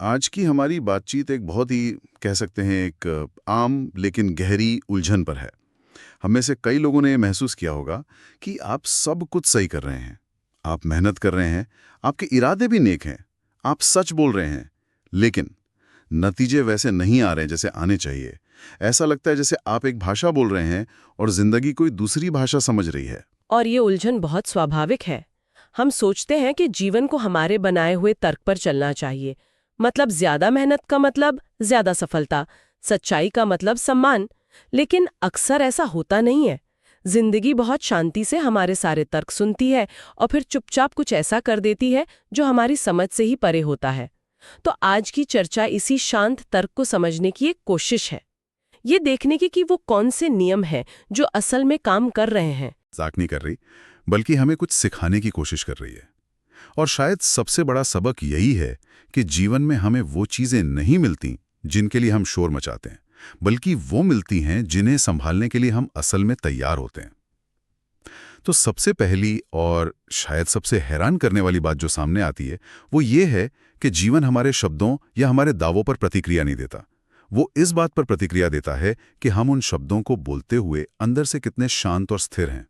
आज की हमारी बातचीत एक बहुत ही कह सकते हैं एक आम लेकिन गहरी उलझन पर है। हम में से कई लोगों ने ये महसूस किया होगा कि आप सब कुछ सही कर रहे हैं, आप मेहनत कर रहे हैं, आपके इरादे भी नेक हैं, आप सच बोल रहे हैं, लेकिन नतीजे वैसे नहीं आ रहे हैं जैसे आने चाहिए। ऐसा लगता है जैसे आप एक भाषा बोल रहे हैं और जिंदगी कोई दूसरी भाषा समझ रही है। और ये उलझन बहुत स्वाभाविक है। हम सोचते हैं कि जीवन को हमारे बनाए हुए तर्क पर चलना चाहिए। मतलब ज्यादा मेहनत का मतलब ज्यादा सफलता, सच्चाई का मतलब सम्मान। लेकिन अक्सर ऐसा होता नहीं है। जिंदगी बहुत शांति से हमारे सारे तर्क सुनती है और फिर चुपचाप कुछ ऐसा कर देती है जो हमारी समझ से ही परे होता है। तो आज की चर्चा इसी शांत तर्क को समझने की एक कोशिश है। ये देखने की कि वो कौन से नियम हैं जो असल में काम कर रहे हैं। मजाक नहीं कर रही, बल्कि हमें कुछ सिखाने की कोशिश कर रही है। और शायद सबसे बड़ा सबक यही है कि जीवन में हमें वो चीजें नहीं मिलती जिनके लिए हम शोर मचाते हैं, बल्कि वो मिलती हैं जिन्हें संभालने के लिए हम असल में तैयार होते हैं। तो सबसे पहली और शायद सबसे हैरान करने वाली बात जो सामने आती है वो ये है कि जीवन हमारे शब्दों या हमारे दावों पर प्रतिक्रिया नहीं देता। वो इस बात पर प्रतिक्रिया देता है कि हम उन शब्दों को बोलते हुए अंदर से कितने शांत और स्थिर हैं।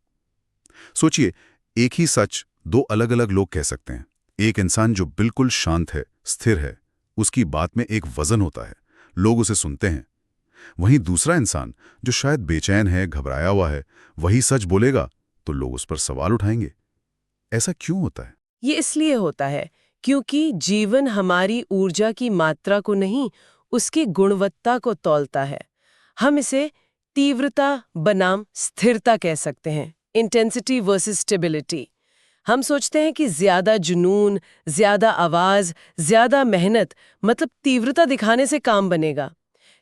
सोचिए, एक ही सच दो अलग अलग लोग कह सकते हैं। एक इंसान जो बिल्कुल शांत है, स्थिर है, उसकी बात में एक वजन होता है, लोग उसे सुनते हैं। वहीं दूसरा इंसान जो शायद बेचैन है, घबराया हुआ है, वही सच बोलेगा तो लोग उस पर सवाल उठाएंगे। ऐसा क्यों होता है? ये इसलिए होता है क्योंकि जीवन हमारी ऊर्जा की मात्रा को नहीं, उसकी गुणवत्ता को तौलता है। हम इसे तीव्रता बनाम स्थिरता कह सकते हैं, इंटेंसिटी वर्सेस स्टेबिलिटी। हम सोचते हैं कि ज्यादा जुनून, ज्यादा आवाज, ज्यादा मेहनत मतलब तीव्रता दिखाने से काम बनेगा।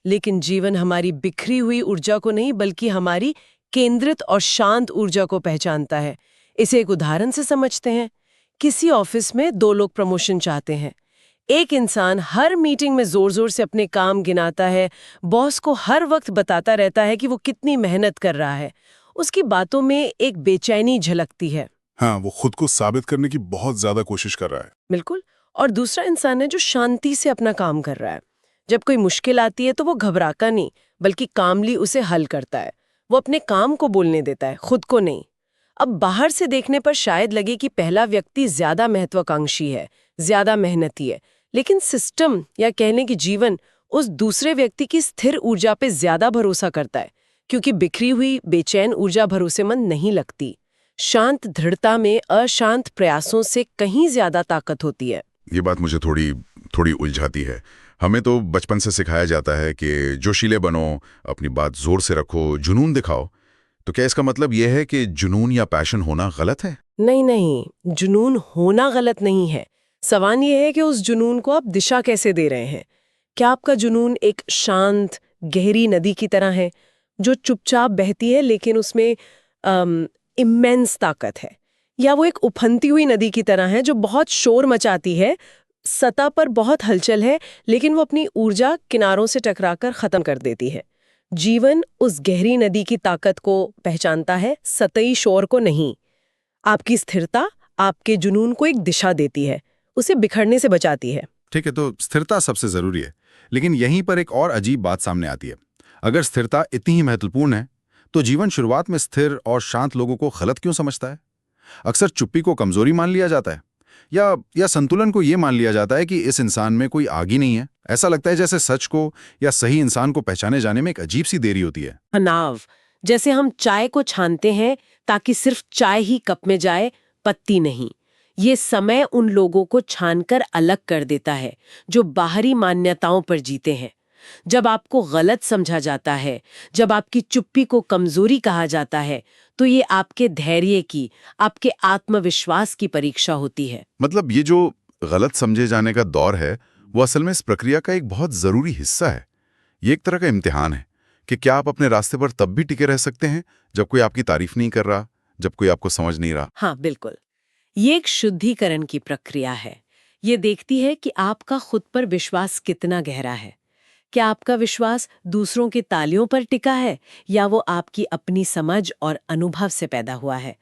लेकिन जीवन हमारी बिखरी हुई ऊर्जा को नहीं, बल्कि हमारी केंद्रित और शांत ऊर्जा को पहचानता है। इसे एक उदाहरण से समझते हैं। किसी ऑफिस में दो लोग प्रमोशन चाहते हैं। एक इंसान हर मीटिंग में जोर जोर से अपने काम गिनाता है, बॉस को हर वक्त बताता रहता है कि वो कितनी मेहनत कर रहा है। उसकी बातों में एक बेचैनी झलकती है। हाँ, वो खुद को साबित करने की बहुत ज्यादा कोशिश कर रहा है। बिल्कुल। और दूसरा इंसान है जो शांति से अपना काम कर रहा है। जब कोई मुश्किल आती है तो वो घबराता नहीं, बल्कि कामली उसे हल करता है। वो अपने काम को बोलने देता है, खुद को नहीं। अब बाहर से देखने पर शायद लगे कि पहला व्यक्ति ज्यादा महत्वाकांक्षी है, ज्यादा मेहनती है, लेकिन सिस्टम या कहने की जीवन उस दूसरे व्यक्ति की स्थिर ऊर्जा पे ज्यादा भरोसा करता है, क्योंकि बिखरी हुई बेचैन ऊर्जा भरोसेमंद नहीं लगती। शांत दृढ़ता में अशांत प्रयासों से कहीं ज्यादा ताकत होती है। ये बात मुझे थोड़ी थोड़ी उलझाती है। हमें तो बचपन से सिखाया जाता है कि जोशीले बनो, अपनी बात जोर से रखो, जुनून दिखाओ। तो क्या इसका मतलब यह है कि जुनून या पैशन होना गलत है? नहीं नहीं, जुनून होना गलत नहीं है। सवाल ये है कि उस जुनून को आप दिशा कैसे दे रहे हैं। क्या आपका जुनून एक शांत गहरी नदी की तरह है जो चुपचाप बहती है लेकिन उसमें इमेंस ताकत है, या वो एक उफनती हुई नदी की तरह है जो बहुत शोर मचाती है, सतह पर बहुत हलचल है, लेकिन वो अपनी ऊर्जा किनारों से टकराकर खत्म कर देती है। जीवन उस गहरी नदी की ताकत को पहचानता है, सतही शोर को नहीं। आपकी स्थिरता आपके जुनून को एक दिशा देती है, उसे बिखरने से बचाती है। ठीक है, तो स्थिरता सबसे जरूरी है। लेकिन यहीं पर एक और अजीब बात सामने आती है। अगर स्थिरता इतनी ही महत्वपूर्ण है तो जीवन शुरुआत में स्थिर और शांत लोगों को गलत क्यों समझता है? अक्सर चुप्पी को कमजोरी मान लिया जाता है, या संतुलन को यह मान लिया जाता है कि इस इंसान में कोई आग ही नहीं है। ऐसा लगता है जैसे सच को या सही इंसान को पहचाने जाने में एक अजीब सी देरी होती है। अनाव, जैसे हम चाय को छानते हैं ताकि सिर्फ चाय ही कप में जाए, पत्ती नहीं। ये समय उन लोगों को छानकर अलग कर देता है जो बाहरी मान्यताओं पर जीते हैं। जब आपको गलत समझा जाता है, जब आपकी चुप्पी को कमजोरी कहा जाता है, तो ये आपके धैर्य की, आपके आत्मविश्वास की परीक्षा होती है। मतलब ये जो गलत समझे जाने का दौर है वो असल में इस प्रक्रिया का एक बहुत जरूरी हिस्सा है। ये एक तरह का इम्तिहान है कि क्या आप अपने रास्ते पर तब भी टिके रह सकते हैं जब कोई आपकी तारीफ नहीं कर रहा, जब कोई आपको समझ नहीं रहा। हाँ बिल्कुल, ये एक शुद्धिकरण की प्रक्रिया है। ये देखती है कि आपका खुद पर विश्वास कितना गहरा है। क्या आपका विश्वास दूसरों की तालियों पर टिका है, या वो आपकी अपनी समझ और अनुभव से पैदा हुआ है।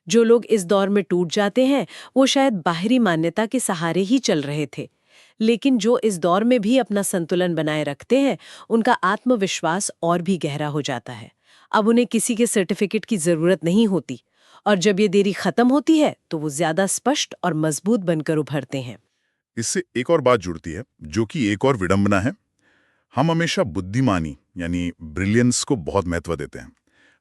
जो लोग इस दौर में टूट जाते हैं वो शायद बाहरी मान्यता के सहारे ही चल रहे थे, लेकिन जो इस दौर में भी अपना संतुलन बनाए रखते हैं, उनका आत्मविश्वास और भी गहरा हो जाता है। अब उन्हें किसी के सर्टिफिकेट की जरूरत नहीं होती, और जब ये देरी खत्म होती है तो वो ज्यादा स्पष्ट और मजबूत बनकर उभरते हैं। इससे एक और बात जुड़ती है, जो कि एक और विडंबना है। हम हमेशा बुद्धिमानी यानी ब्रिलियंस को बहुत महत्व देते हैं।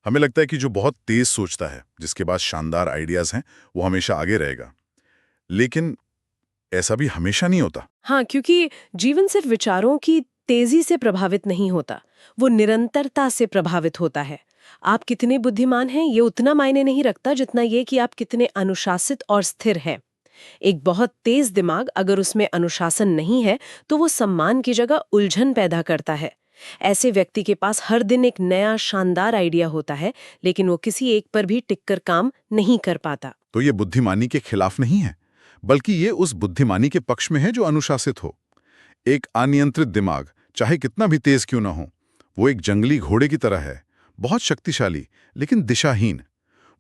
हमें लगता है कि जो बहुत तेज सोचता है, जिसके पास शानदार आइडियाज हैं, वो हमेशा आगे रहेगा। लेकिन ऐसा भी हमेशा नहीं होता। हाँ, क्योंकि जीवन सिर्फ विचारों की तेजी से प्रभावित नहीं होता, वो निरंतरता से प्रभावित होता है। आप कितने बुद्धिमान हैं ये उतना मायने नहीं रखता जितना ये कि आप कितने अनुशासित और स्थिर हैं। एक बहुत तेज दिमाग अगर उसमें अनुशासन नहीं है तो वो सम्मान की जगह उलझन पैदा करता है। ऐसे व्यक्ति के पास हर दिन एक नया शानदार आइडिया होता है, लेकिन वो किसी एक पर भी टिककर काम नहीं कर पाता। तो ये बुद्धिमानी के खिलाफ नहीं है, बल्कि ये उस बुद्धिमानी के पक्ष में है जो अनुशासित हो। एक अनियंत्रित दिमाग, चाहे कितना भी तेज क्यों ना हो, वो एक जंगली घोड़े की तरह है, बहुत शक्तिशाली लेकिन दिशाहीन।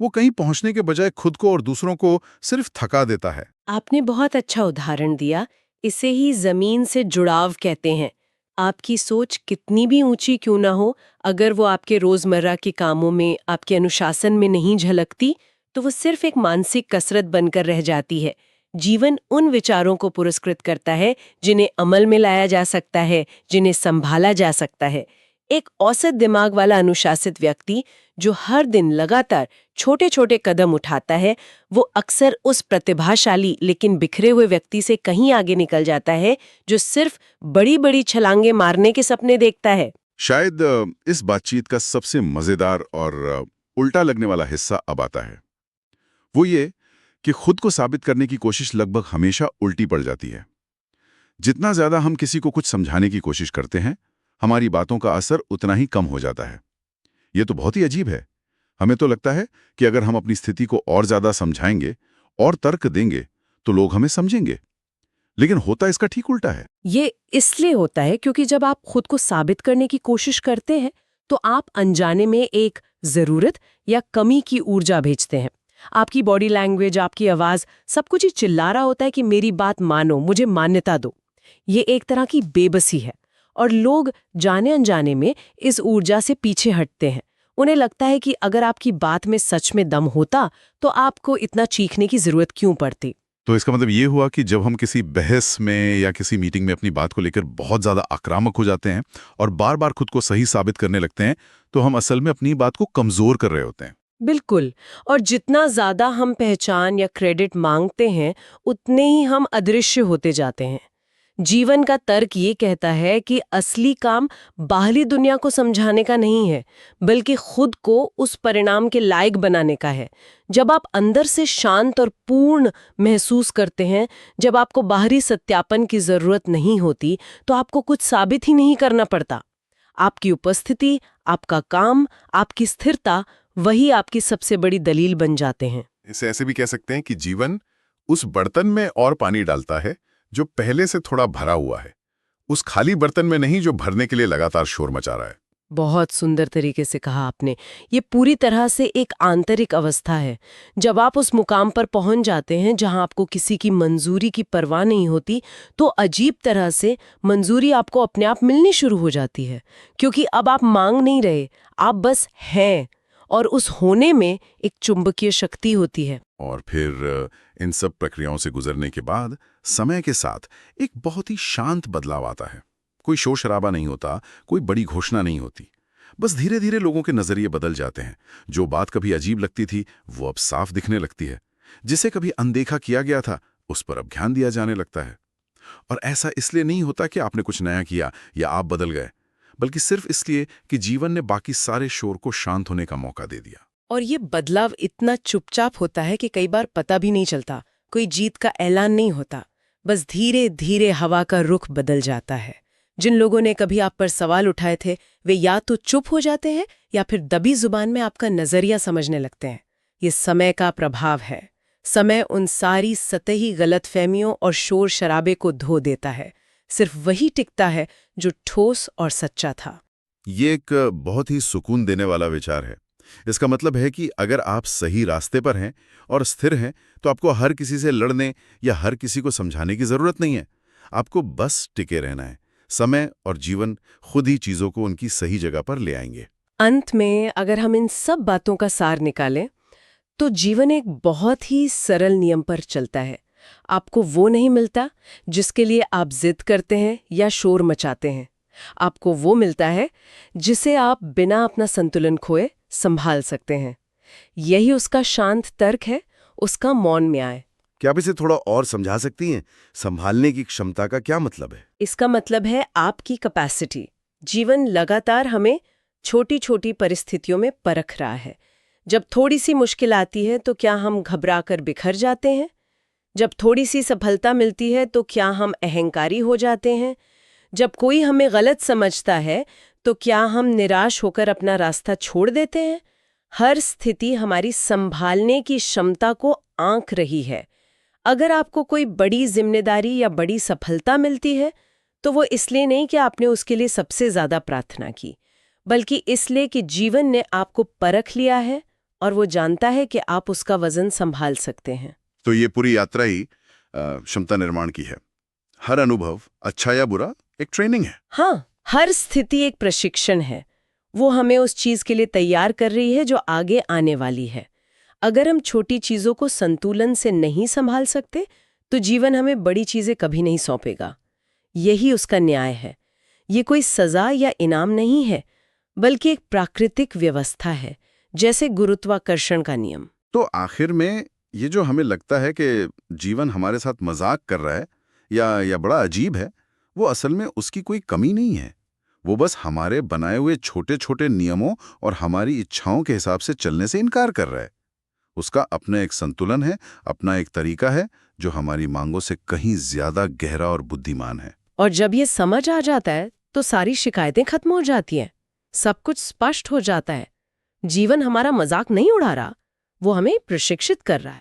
वो कहीं पहुंचने के बजाय खुद को और दूसरों को सिर्फ थका देता है। आपने बहुत अच्छा उदाहरण दिया। इसे ही जमीन से जुड़ाव कहते हैं। आपकी सोच कितनी भी ऊंची क्यों ना हो, अगर वो आपके रोजमर्रा के कामों में, आपके अनुशासन में नहीं झलकती, तो वो सिर्फ एक मानसिक कसरत बनकर रह जाती है। जीवन उन विचारों को पुरस्कृत करता है जिन्हें अमल में लाया जा सकता है, जिन्हें संभाला जा सकता है। एक औसत दिमाग वाला अनुशासित व्यक्ति जो हर दिन लगातार छोटे छोटे कदम उठाता है, वो अक्सर उस प्रतिभाशाली लेकिन बिखरे हुए व्यक्ति से कहीं आगे निकल जाता है जो सिर्फ बड़ी बड़ी छलांगे मारने के सपने देखता है। शायद इस बातचीत का सबसे मजेदार और उल्टा लगने वाला हिस्सा अब आता है। वो ये कि खुद को साबित करने की कोशिश लगभग हमेशा उल्टी पड़ जाती है। जितना ज्यादा हम किसी को कुछ समझाने की कोशिश करते हैं, हमारी बातों का असर उतना ही कम हो जाता है। ये तो बहुत ही अजीब है। हमें तो लगता है कि अगर हम अपनी स्थिति को और ज्यादा समझाएंगे और तर्क देंगे तो लोग हमें समझेंगे, लेकिन होता इसका ठीक उल्टा है। ये इसलिए होता है क्योंकि जब आप खुद को साबित करने की कोशिश करते हैं तो आप अनजाने में एक जरूरत या कमी की ऊर्जा भेजते हैं। आपकी बॉडी लैंग्वेज, आपकी आवाज, सब कुछ ही चिल्ला रहा होता है कि मेरी बात मानो, मुझे मान्यता दो। ये एक तरह की बेबसी है और लोग जाने अनजाने में इस ऊर्जा से पीछे हटते हैं। उन्हें लगता है कि अगर आपकी बात में सच में दम होता तो आपको इतना चीखने की जरूरत क्यों पड़ती। तो इसका मतलब ये हुआ कि जब हम किसी बहस में या किसी मीटिंग में अपनी बात को लेकर बहुत ज्यादा आक्रामक हो जाते हैं और बार बार खुद को सही साबित करने लगते हैं, तो हम असल में अपनी बात को कमजोर कर रहे होते हैं। बिल्कुल। और जितना ज्यादा हम पहचान या क्रेडिट मांगते हैं, उतने ही हम अदृश्य होते जाते हैं। जीवन का तर्क ये कहता है कि असली काम बाहरी दुनिया को समझाने का नहीं है, बल्कि खुद को उस परिणाम के लायक बनाने का है। जब आप अंदर से शांत और पूर्ण महसूस करते हैं, जब आपको बाहरी सत्यापन की जरूरत नहीं होती, तो आपको कुछ साबित ही नहीं करना पड़ता। आपकी उपस्थिति, आपका काम, आपकी स्थिरता, वही आपकी सबसे बड़ी दलील बन जाते हैं। इसे ऐसे भी कह सकते हैं कि जीवन उस बर्तन में और पानी डालता है जो पहले से थोड़ा भरा हुआ है, उस खाली बर्तन में नहीं जो भरने के लिए लगातार शोर मचा रहा है। बहुत सुंदर तरीके से कहा आपने। ये पूरी तरह से एक आंतरिक अवस्था है। जब आप उस मुकाम पर पहुंच जाते हैं जहां आपको किसी की मंजूरी की परवाह नहीं होती, तो अजीब तरह से मंजूरी आपको अपने आप मिलनी शुरू हो जाती है, क्योंकि अब आप मांग नहीं रहे, आप बस हैं। और उस होने में एक चुंबकीय शक्ति होती है। और फिर इन सब प्रक्रियाओं से गुजरने के बाद समय के साथ एक बहुत ही शांत बदलाव आता है। कोई शोर शराबा नहीं होता, कोई बड़ी घोषणा नहीं होती। बस धीरे धीरे लोगों के नजरिए बदल जाते हैं। जो बात कभी अजीब लगती थी वो अब साफ दिखने लगती है। जिसे कभी अनदेखा किया गया था उस पर अब ध्यान दिया जाने लगता है। और ऐसा इसलिए नहीं होता कि आपने कुछ नया किया या आप बदल गए, बल्कि सिर्फ इसलिए कि जीवन ने बाकी सारे शोर को शांत होने का मौका दे दिया। और ये बदलाव इतना चुपचाप होता है कि कई बार पता भी नहीं चलता। कोई जीत का ऐलान नहीं होता, बस धीरे धीरे हवा का रुख बदल जाता है। जिन लोगों ने कभी आप पर सवाल उठाए थे, वे या तो चुप हो जाते हैं या फिर दबी जुबान में आपका नजरिया समझने लगते हैं। ये समय का प्रभाव है। समय उन सारी सतही गलतफहमियों और शोर शराबे को धो देता है। सिर्फ वही टिकता है जो ठोस और सच्चा था। ये एक बहुत ही सुकून देने वाला विचार है। इसका मतलब है कि अगर आप सही रास्ते पर हैं और स्थिर हैं, तो आपको हर किसी से लड़ने या हर किसी को समझाने की जरूरत नहीं है। आपको बस टिके रहना है। समय और जीवन खुद ही चीजों को उनकी सही जगह पर ले आएंगे। अंत में अगर हम इन सब बातों का सार निकालें तो जीवन एक बहुत ही सरल नियम पर चलता है। आपको वो नहीं मिलता जिसके लिए आप जिद करते हैं या शोर मचाते हैं। आपको वो मिलता है जिसे आप बिना अपना संतुलन खोए संभाल सकते हैं। यही उसका शांत तर्क है, उसका मौन न्याय। क्या आप इसे थोड़ा और समझा सकती हैं? संभालने की क्षमता का क्या मतलब है? इसका मतलब है आपकी कैपेसिटी। जीवन लगातार हमें छोटी छोटी परिस्थितियों में परख रहा है। जब थोड़ी सी मुश्किल आती है तो क्या हम घबराकर बिखर जाते हैं? जब थोड़ी सी सफलता मिलती है तो क्या हम अहंकारी हो जाते हैं? जब कोई हमें गलत समझता है तो क्या हम निराश होकर अपना रास्ता छोड़ देते हैं? हर स्थिति हमारी संभालने की क्षमता को आंक रही है। अगर आपको कोई बड़ी जिम्मेदारी या बड़ी सफलता मिलती है तो वो इसलिए नहीं कि आपने उसके लिए सबसे ज्यादा प्रार्थना की, बल्कि इसलिए कि जीवन ने आपको परख लिया है और वो जानता है कि आप उसका वजन संभाल सकते हैं। तो ये पूरी यात्रा ही क्षमता निर्माण की है। हर अनुभव, अच्छा या बुरा, एक ट्रेनिंग है। हाँ, हर स्थिति एक प्रशिक्षण है। वो हमें उस चीज के लिए तैयार कर रही है जो आगे आने वाली है। अगर हम छोटी चीजों को संतुलन से नहीं संभाल सकते तो जीवन हमें बड़ी चीजें कभी नहीं सौंपेगा। यही उसका न्याय है। ये कोई सजा या इनाम नहीं है, बल्कि एक प्राकृतिक व्यवस्था है, जैसे गुरुत्वाकर्षण का नियम। तो आखिर में ये जो हमें लगता है कि जीवन हमारे साथ मजाक कर रहा है या बड़ा अजीब है, वो असल में उसकी कोई कमी नहीं है। वो बस हमारे बनाए हुए छोटे छोटे नियमों और हमारी इच्छाओं के हिसाब से चलने से इनकार कर रहा है। उसका अपना एक संतुलन है, अपना एक तरीका है जो हमारी मांगों से कहीं ज्यादा गहरा और बुद्धिमान है। और जब ये समझ आ जाता है तो सारी शिकायतें खत्म हो जाती हैं। सब कुछ स्पष्ट हो जाता है। जीवन हमारा मजाक नहीं उड़ा रहा, वो हमें प्रशिक्षित कर रहा है।